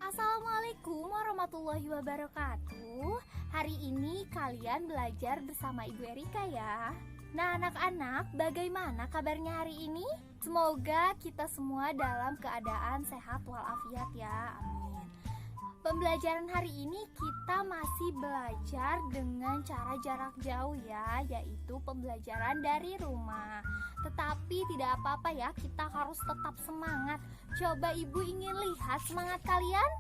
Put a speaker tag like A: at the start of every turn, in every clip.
A: Assalamualaikum warahmatullahi wabarakatuh. Hari ini kalian belajar bersama Ibu Erika ya. Nah anak-anak, bagaimana kabarnya hari ini? Semoga kita semua dalam keadaan sehat walafiat ya, amin. Pembelajaran hari ini kita masih belajar dengan cara jarak jauh ya, yaitu pembelajaran dari rumah. Tetapi tidak apa-apa ya, kita harus tetap semangat. Coba Ibu ingin lihat semangat kalian?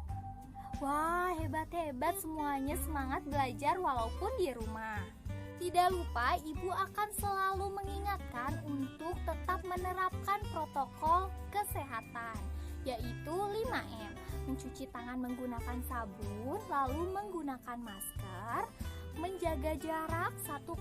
A: Wah, hebat-hebat semuanya semangat belajar walaupun di rumah. Tidak lupa, Ibu akan selalu mengingatkan untuk tetap menerapkan protokol kesehatan, yaitu 5M. Mencuci tangan menggunakan sabun, lalu menggunakan masker, menjaga jarak 1,5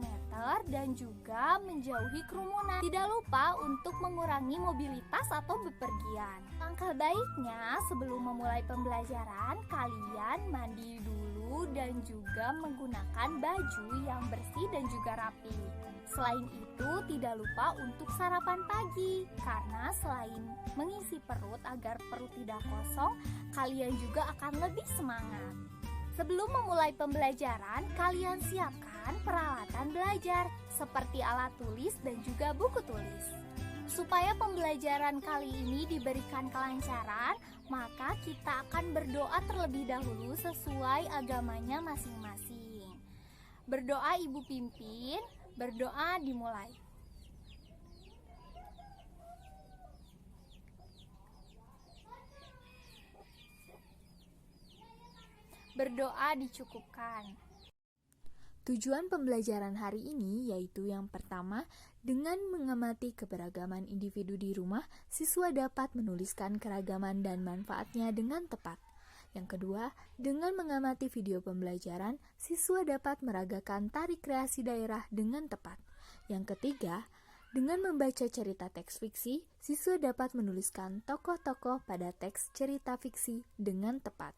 A: meter, dan juga menjauhi kerumunan. Tidak lupa untuk mengurangi mobilitas atau bepergian. Langkah baiknya sebelum memulai pembelajaran, kalian mandi dulu dan juga menggunakan baju yang bersih dan juga rapi. Selain itu, tidak lupa untuk sarapan pagi, karena selain mengisi perut agar perut tidak kosong, kalian juga akan lebih semangat. Sebelum memulai pembelajaran, kalian siapkan peralatan belajar seperti alat tulis dan juga buku tulis. Supaya pembelajaran kali ini diberikan kelancaran, maka kita akan berdoa terlebih dahulu sesuai agamanya masing-masing. Berdoa Ibu pimpin, berdoa dimulai. Berdoa dicukupkan. Tujuan pembelajaran hari ini yaitu yang pertama, dengan mengamati keberagaman individu di rumah, siswa dapat menuliskan keragaman dan manfaatnya dengan tepat. Yang kedua, dengan mengamati video pembelajaran, siswa dapat meragakan tari kreasi daerah dengan tepat. Yang ketiga, dengan membaca cerita teks fiksi, siswa dapat menuliskan tokoh-tokoh pada teks cerita fiksi dengan tepat.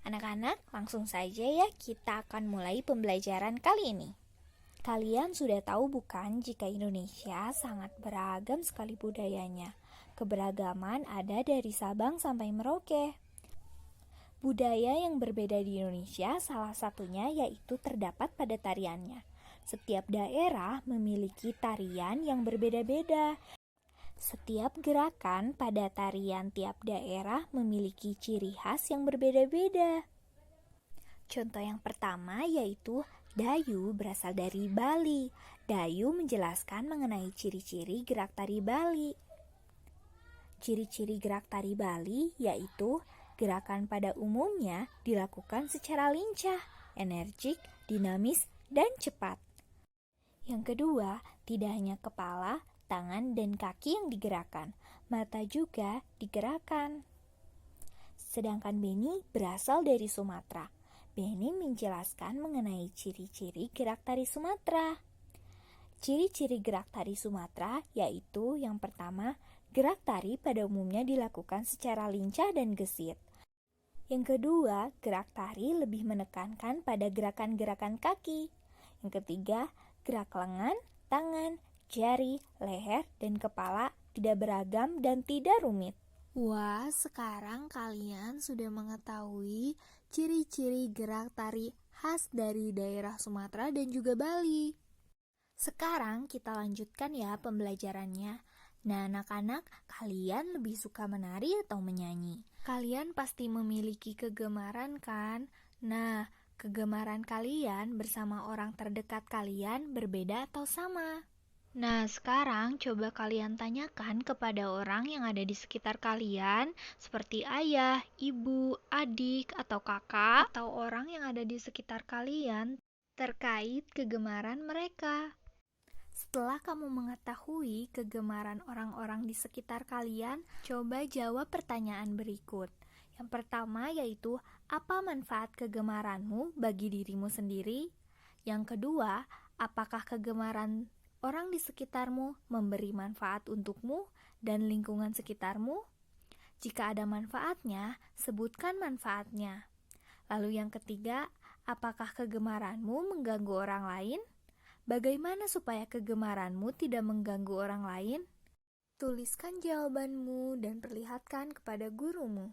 A: Anak-anak, langsung saja ya kita akan mulai pembelajaran kali ini. Kalian sudah tahu bukan jika Indonesia sangat beragam sekali budayanya. Keberagaman ada dari Sabang sampai Merauke. Budaya yang berbeda di Indonesia salah satunya yaitu terdapat pada tariannya. Setiap daerah memiliki tarian yang berbeda-beda. Setiap gerakan pada tarian tiap daerah memiliki ciri khas yang berbeda-beda. Contoh yang pertama yaitu Dayu berasal dari Bali. Dayu menjelaskan mengenai ciri-ciri gerak tari Bali. Ciri-ciri gerak tari Bali yaitu gerakan pada umumnya dilakukan secara lincah, energik, dinamis, dan cepat. Yang kedua, tidak hanya kepala, tangan dan kaki yang digerakkan, mata juga digerakkan. Sedangkan Beni berasal dari Sumatera. Beni menjelaskan mengenai ciri-ciri gerak tari Sumatera. Ciri-ciri gerak tari Sumatera yaitu yang pertama, gerak tari pada umumnya dilakukan secara lincah dan gesit. Yang kedua, gerak tari lebih menekankan pada gerakan-gerakan kaki. Yang ketiga, gerak lengan, tangan, jari, leher, dan kepala tidak beragam dan tidak rumit. Wah, sekarang kalian sudah mengetahui ciri-ciri gerak tari khas dari daerah Sumatera dan juga Bali. Sekarang kita lanjutkan ya pembelajarannya. Nah, anak-anak, kalian lebih suka menari atau menyanyi? Kalian pasti memiliki kegemaran kan? Nah, kegemaran kalian bersama orang terdekat kalian berbeda atau sama? Nah, sekarang coba kalian tanyakan kepada orang yang ada di sekitar kalian, seperti ayah, ibu, adik, atau kakak, atau orang yang ada di sekitar kalian terkait kegemaran mereka. Setelah kamu mengetahui kegemaran orang-orang di sekitar kalian, coba jawab pertanyaan berikut. Yang pertama yaitu, apa manfaat kegemaranmu bagi dirimu sendiri? Yang kedua, apakah kegemaran orang di sekitarmu memberi manfaat untukmu dan lingkungan sekitarmu? Jika ada manfaatnya, sebutkan manfaatnya. Lalu yang ketiga, apakah kegemaranmu mengganggu orang lain? Bagaimana supaya kegemaranmu tidak mengganggu orang lain? Tuliskan jawabanmu dan perlihatkan kepada gurumu.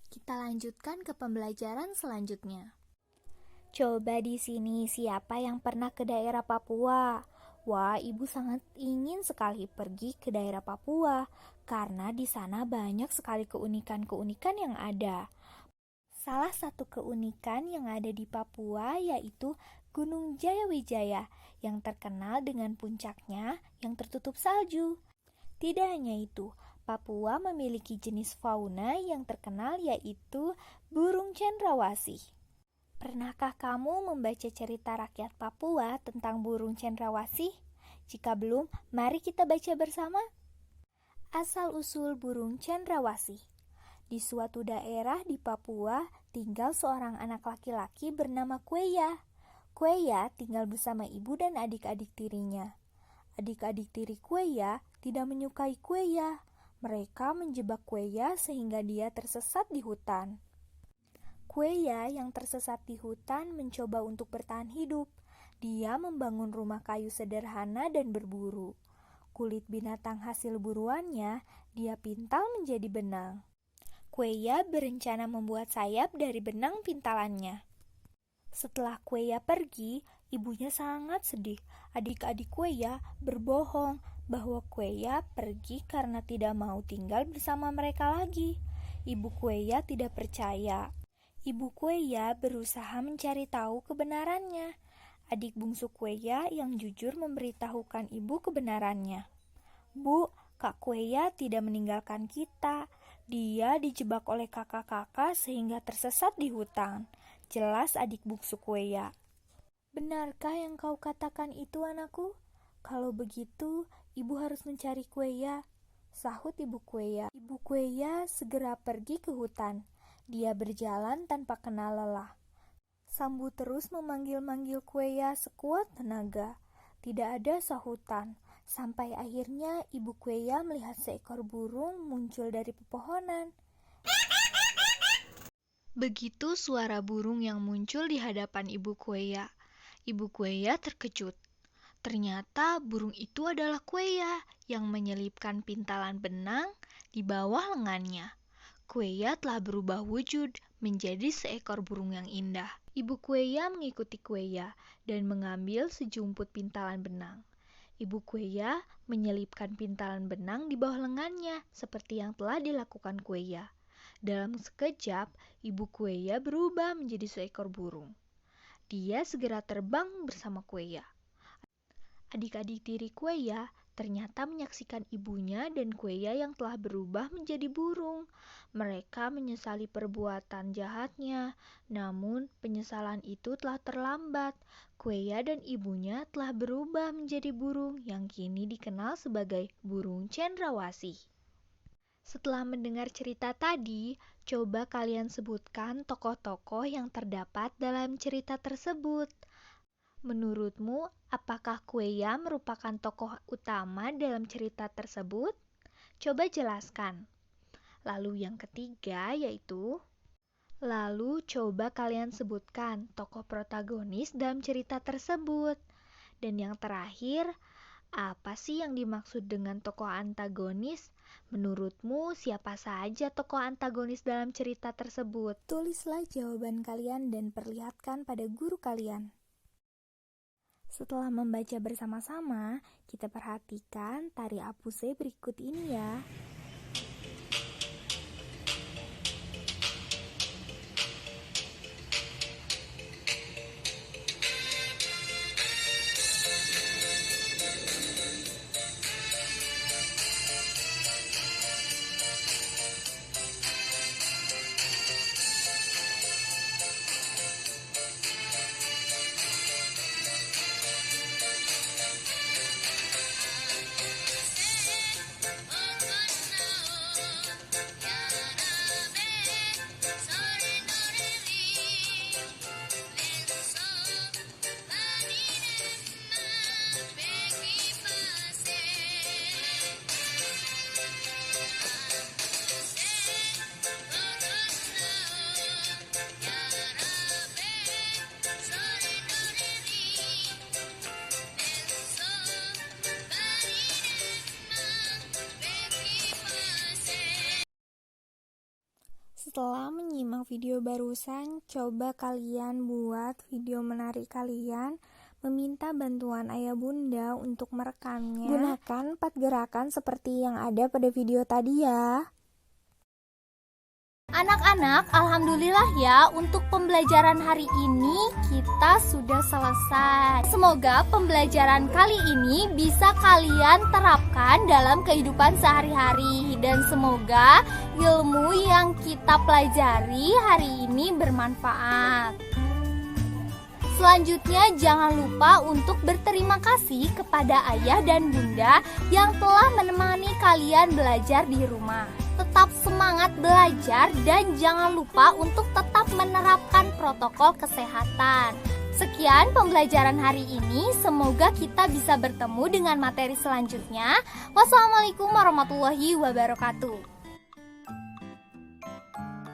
A: Kita lanjutkan ke pembelajaran selanjutnya. Coba di sini siapa yang pernah ke daerah Papua? Wah, ibu sangat ingin sekali pergi ke daerah Papua karena di sana banyak sekali keunikan-keunikan yang ada. Salah satu keunikan yang ada di Papua yaitu Gunung Jayawijaya yang terkenal dengan puncaknya yang tertutup salju. Tidak hanya itu, Papua memiliki jenis fauna yang terkenal yaitu burung cendrawasih. Pernahkah kamu membaca cerita rakyat Papua tentang burung cendrawasih? Jika belum, mari kita baca bersama. Asal-usul burung cendrawasih. Di suatu daerah di Papua, tinggal seorang anak laki-laki bernama Kueya. Kueya tinggal bersama ibu dan adik-adik tirinya. Adik-adik tiri Kueya tidak menyukai Kueya. Mereka menjebak Kueya sehingga dia tersesat di hutan. Kueya yang tersesat di hutan mencoba untuk bertahan hidup. Dia membangun rumah kayu sederhana dan berburu. Kulit binatang hasil buruannya dia pintal menjadi benang. Kueya berencana membuat sayap dari benang pintalannya. Setelah Kueya pergi, ibunya sangat sedih. Adik-adik Kueya berbohong bahwa Kueya pergi karena tidak mau tinggal bersama mereka lagi. Ibu Kueya tidak percaya. Ibu Kueya berusaha mencari tahu kebenarannya. Adik bungsu Kueya yang jujur memberitahukan ibu kebenarannya. Bu, Kak Kueya tidak meninggalkan kita. Dia dijebak oleh kakak-kakak sehingga tersesat di hutan. Jelas adik bungsu Kueya. Benarkah yang kau katakan itu, anakku? Kalau begitu, ibu harus mencari Kueya, sahut ibu Kueya. Ibu Kueya segera pergi ke hutan. Dia berjalan tanpa kenal lelah. Sambu terus memanggil-manggil Kueya sekuat tenaga. Tidak ada sahutan. Sampai akhirnya ibu Kueya melihat seekor burung muncul dari pepohonan. Begitu suara burung yang muncul di hadapan ibu Kueya. Ibu Kueya terkejut. Ternyata burung itu adalah Kueya yang menyelipkan pintalan benang di bawah lengannya. Kueya telah berubah wujud menjadi seekor burung yang indah. Ibu Kueya mengikuti Kueya dan mengambil sejumput pintalan benang. Ibu Kueya menyelipkan pintalan benang di bawah lengannya seperti yang telah dilakukan Kueya. Dalam sekejap, ibu Kueya berubah menjadi seekor burung. Dia segera terbang bersama Kueya. Adik-adik tiri Kueya ternyata menyaksikan ibunya dan Kueya yang telah berubah menjadi burung. Mereka menyesali perbuatan jahatnya, namun penyesalan itu telah terlambat. Kueya dan ibunya telah berubah menjadi burung yang kini dikenal sebagai burung cendrawasih. Setelah mendengar cerita tadi, coba kalian sebutkan tokoh-tokoh yang terdapat dalam cerita tersebut. Menurutmu, apakah Kueya merupakan tokoh utama dalam cerita tersebut? Coba jelaskan. Lalu yang ketiga yaitu, lalu coba kalian sebutkan tokoh protagonis dalam cerita tersebut. Dan yang terakhir, apa sih yang dimaksud dengan tokoh antagonis? Menurutmu siapa saja tokoh antagonis dalam cerita tersebut? Tulislah jawaban kalian dan perlihatkan pada guru kalian. Setelah membaca bersama-sama, kita perhatikan tari apuse berikut ini ya. Setelah
B: video barusan, coba kalian buat video menarik kalian, meminta bantuan ayah bunda untuk merekamnya. Gunakan 4 gerakan seperti yang ada pada video tadi ya.
A: Anak-anak, alhamdulillah ya, untuk pembelajaran hari ini kita sudah selesai. Semoga pembelajaran kali ini bisa kalian terapkan dalam kehidupan sehari-hari, dan semoga ilmu yang kita pelajari hari ini bermanfaat. Selanjutnya, jangan lupa untuk berterima kasih kepada ayah dan bunda yang telah menemani kalian belajar di rumah. Tetap semangat belajar dan jangan lupa untuk tetap menerapkan protokol kesehatan. Sekian pembelajaran hari ini, semoga kita bisa bertemu dengan materi selanjutnya. Wassalamualaikum warahmatullahi wabarakatuh.